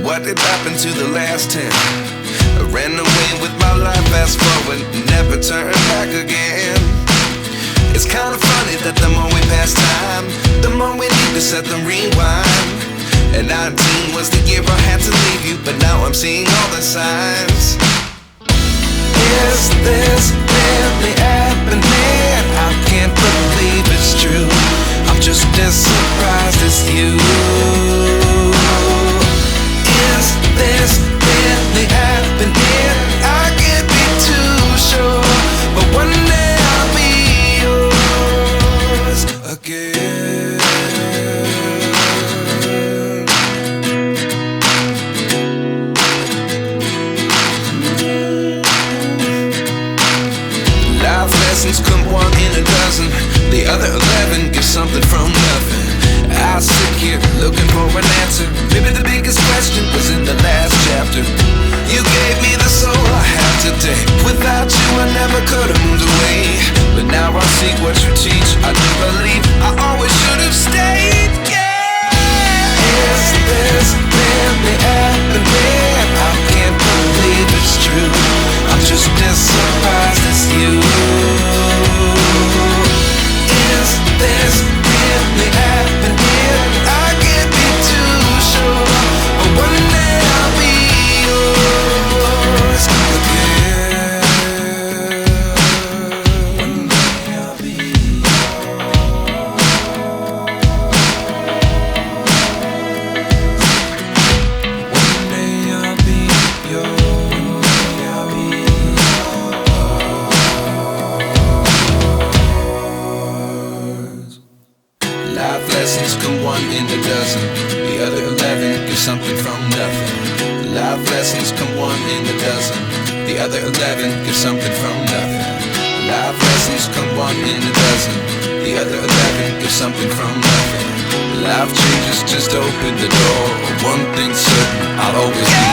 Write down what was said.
what did happen to the last 10? I ran away with my life, fast forward, never turn back again. It's kind of funny that the more we pass time, the more we need to set them rewind. And 19 was the year I had to leave you, but now I'm seeing all the signs. Is this really happening? I can't believe it's true. I'm just as surprised as you. Is this really happening? I can't be too sure, but one day I'll be yours again. Life lessons come one in a dozen. The other 11 get something from nothing. I sit here looking for an answer. Maybe the biggest question was in the last chapter. You gave me the soul I have today. Without you I never could have moved away. But now I see what you teach. I do believe I always should have stayed. Yeah. Is this really happening? I can't believe it's true. I'm just as surprised as you. Is this really happening? I can't be too sure, but one day I'll be yours again. One day I'll be yours. One day I'll be yours. One day I'll be yours. Life lessons come one in a dozen. The other 11 give something from nothing. Life lessons come one in a dozen. The other 11 give something from nothing. Life lessons come one in a dozen. The other 11 give something from nothing. Life changes just open the door. One thing's certain, I'll always be